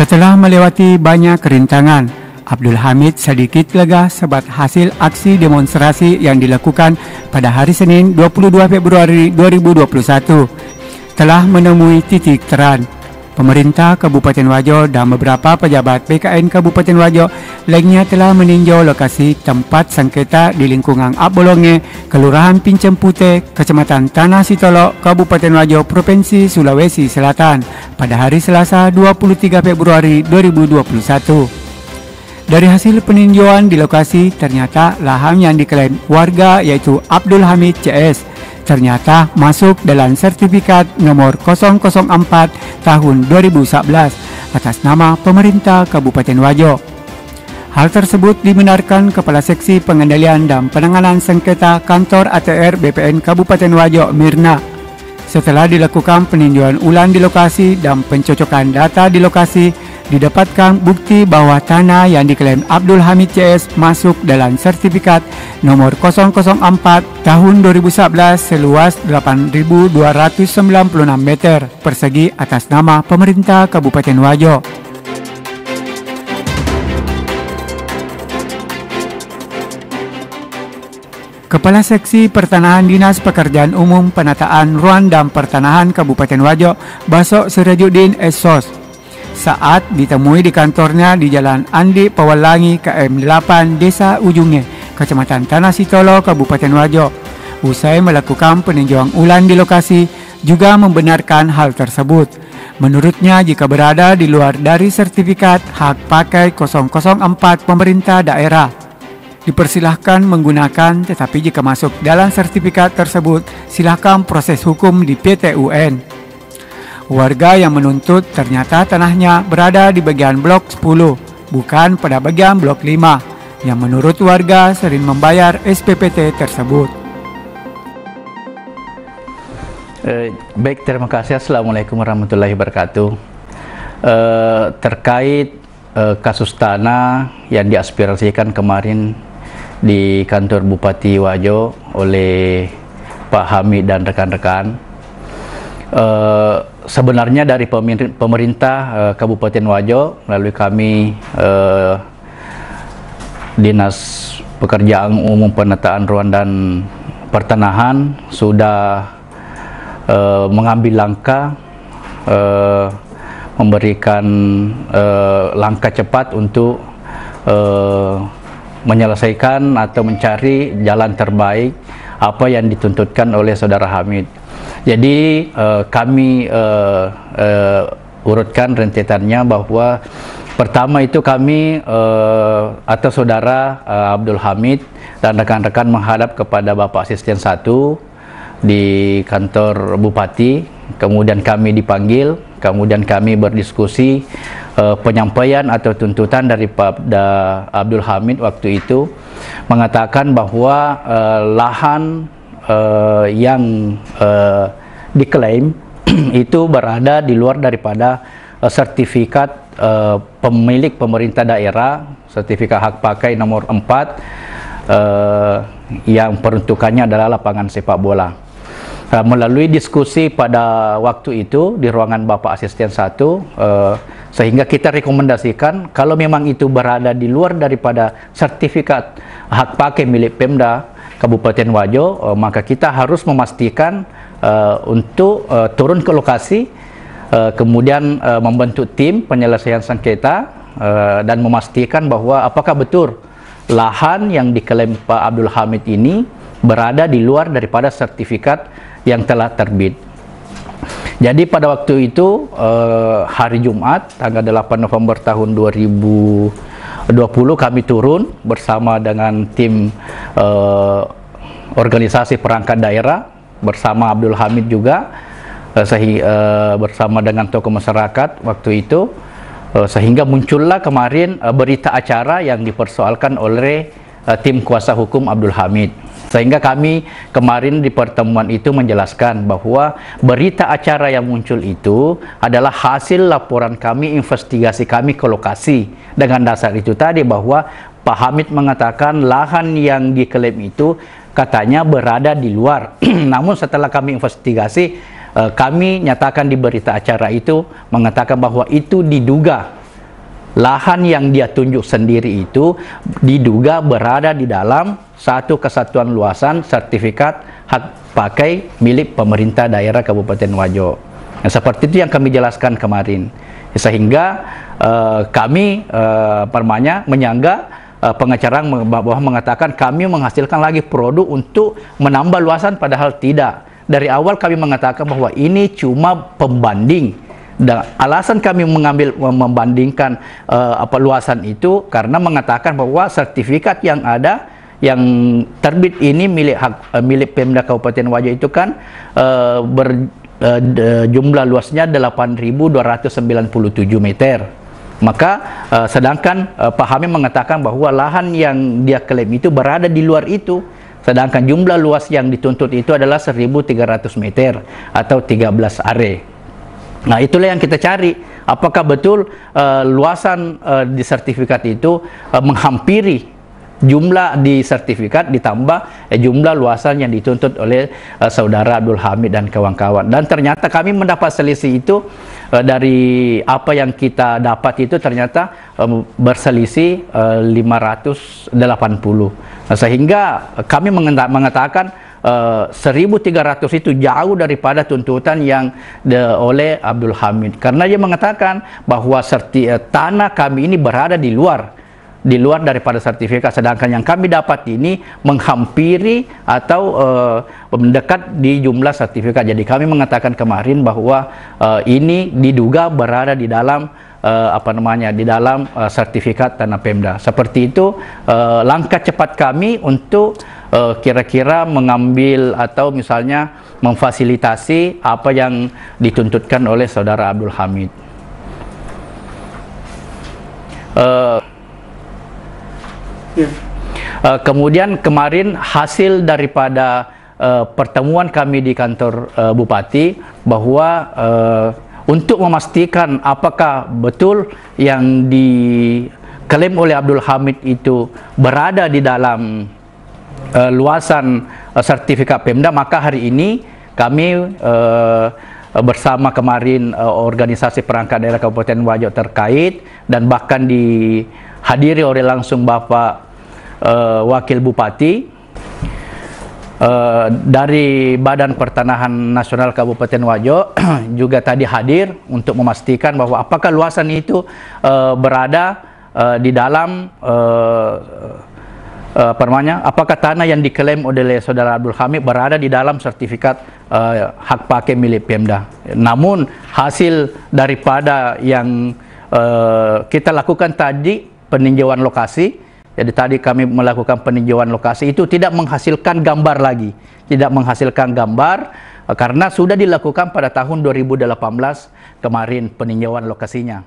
Setelah melewati banyak kerintangan, Abdul Hamid sedikit lega sebab hasil aksi demonstrasi yang dilakukan pada hari Senin 22 Februari 2021 telah menemui titik terang. Pemerintah Kabupaten Wajo dan beberapa pejabat BKN Kabupaten Wajo lainnya telah meninjau lokasi tempat sengketa di lingkungan Abolonge, Kelurahan Pincem Putih, Kecamatan Tanah Sitolok, Kabupaten Wajo, Provinsi Sulawesi Selatan pada hari Selasa 23 Februari 2021. Dari hasil peninjauan di lokasi, ternyata lahan yang diklaim warga yaitu Abdul Hamid CS ternyata masuk dalam sertifikat nomor 004 tahun 2011 atas nama pemerintah Kabupaten Wajo. Hal tersebut dibenarkan Kepala Seksi Pengendalian dan Penanganan Sengketa Kantor ATR BPN Kabupaten Wajo, Mirna. Setelah dilakukan peninjauan ulang di lokasi dan pencocokan data di lokasi, didapatkan bukti bahwa tanah yang diklaim Abdul Hamid CS masuk dalam sertifikat nomor 004 tahun 2011 seluas 8.296 meter persegi atas nama pemerintah Kabupaten Wajo. Kepala Seksi Pertanahan Dinas Pekerjaan Umum Penataan Ruang dan Pertanahan Kabupaten Wajo, Basok Sirajuddin Esos, saat ditemui di kantornya di Jalan Andi Pawalangi KM 8 Desa Ujungnya, Kecamatan Tanah Sitolo, Kabupaten Wajo. Usai melakukan peninjauan ulang di lokasi, juga membenarkan hal tersebut. Menurutnya, jika berada di luar dari sertifikat hak pakai 004 pemerintah daerah, dipersilahkan menggunakan, tetapi jika masuk dalam sertifikat tersebut, silahkan proses hukum di PT UN. Warga yang menuntut ternyata tanahnya berada di bagian blok 10, bukan pada bagian blok 5, yang menurut warga sering membayar SPPT tersebut. Baik, terima kasih. Assalamualaikum warahmatullahi wabarakatuh. Terkait kasus tanah yang diaspirasikan kemarin di kantor Bupati Wajo oleh Pak Hamid dan rekan-rekan, sebenarnya dari pemerintah Kabupaten Wajo melalui kami Dinas Pekerjaan Umum Penataan Ruang dan Pertanahan sudah mengambil langkah memberikan langkah cepat untuk menyelesaikan atau mencari jalan terbaik apa yang dituntutkan oleh Saudara Hamid. Jadi kami urutkan rentetannya bahwa pertama itu kami atau Saudara Abdul Hamid dan rekan-rekan menghadap kepada Bapak Asisten 1 di kantor Bupati, kemudian kami dipanggil, kemudian kami berdiskusi penyampaian atau tuntutan dari Pak Abdul Hamid waktu itu mengatakan bahwa lahan yang diklaim itu berada di luar daripada sertifikat pemilik pemerintah daerah, sertifikat hak pakai nomor 4 yang peruntukannya adalah lapangan sepak bola. Melalui diskusi pada waktu itu di ruangan Bapak Asisten 1, sehingga kita rekomendasikan kalau memang itu berada di luar daripada sertifikat hak pakai milik Pemda Kabupaten Wajo, maka kita harus memastikan untuk turun ke lokasi, kemudian membentuk tim penyelesaian sengketa dan memastikan bahwa apakah betul lahan yang diklaim Pak Abdul Hamid ini berada di luar daripada sertifikat yang telah terbit. Jadi pada waktu itu hari Jumat tanggal 8 November tahun 2020 kami turun bersama dengan tim organisasi perangkat daerah bersama Abdul Hamid juga bersama dengan tokoh masyarakat waktu itu, sehingga muncullah kemarin berita acara yang dipersoalkan oleh tim kuasa hukum Abdul Hamid. Sehingga kami kemarin di pertemuan itu menjelaskan bahwa berita acara yang muncul itu adalah hasil laporan kami, investigasi kami ke lokasi. Dengan dasar itu tadi bahwa Pak Hamid mengatakan lahan yang diklaim itu katanya berada di luar. Namun setelah kami investigasi, kami nyatakan di berita acara itu mengatakan bahwa itu diduga lahan yang dia tunjuk sendiri itu diduga berada di dalam satu kesatuan luasan sertifikat hak pakai milik pemerintah daerah Kabupaten Wajo. Nah, seperti itu yang kami jelaskan kemarin. Sehingga kami menyangga pengacara bahwa mengatakan kami menghasilkan lagi produk untuk menambah luasan, padahal tidak. Dari awal kami mengatakan bahwa ini cuma pembanding, dan alasan kami membandingkan luasan itu karena mengatakan bahwa sertifikat yang ada yang terbit ini milik Pemda Kabupaten Wajo itu kan jumlah luasnya 8.297 meter. Maka sedangkan Pak Hamid mengatakan bahwa lahan yang dia klaim itu berada di luar itu, sedangkan jumlah luas yang dituntut itu adalah 1.300 meter atau 13 are. Nah, itulah yang kita cari. Apakah betul luasan di sertifikat itu menghampiri jumlah di sertifikat ditambah jumlah luasan yang dituntut oleh saudara Abdul Hamid dan kawan-kawan. Dan ternyata kami mendapat selisih itu dari apa yang kita dapat itu ternyata berselisih 580. Nah, sehingga kami mengatakan 1.300 itu jauh daripada tuntutan yang oleh Abdul Hamid, karena dia mengatakan bahwa tanah kami ini berada di luar daripada sertifikat, sedangkan yang kami dapat ini menghampiri atau mendekat di jumlah sertifikat. Jadi kami mengatakan kemarin bahwa ini diduga berada di dalam di dalam sertifikat tanah Pemda. Seperti itu langkah cepat kami untuk kira-kira mengambil atau misalnya memfasilitasi apa yang dituntutkan oleh saudara Abdul Hamid. Kemudian kemarin hasil daripada pertemuan kami di kantor Bupati bahwa untuk memastikan apakah betul yang diklaim oleh Abdul Hamid itu berada di dalam luasan sertifikat Pemda, maka hari ini kami bersama kemarin organisasi perangkat daerah Kabupaten Wajo terkait dan bahkan dihadiri oleh langsung Bapak Wakil Bupati dari Badan Pertanahan Nasional Kabupaten Wajo juga tadi hadir untuk memastikan bahwa apakah luasan itu berada di dalam apakah tanah yang diklaim oleh saudara Abdul Hamid berada di dalam sertifikat hak pakai milik Pemda. Namun hasil daripada yang kita lakukan tadi peninjauan lokasi, jadi tadi kami melakukan peninjauan lokasi itu tidak menghasilkan gambar lagi, tidak menghasilkan gambar karena sudah dilakukan pada tahun 2018 kemarin peninjauan lokasinya.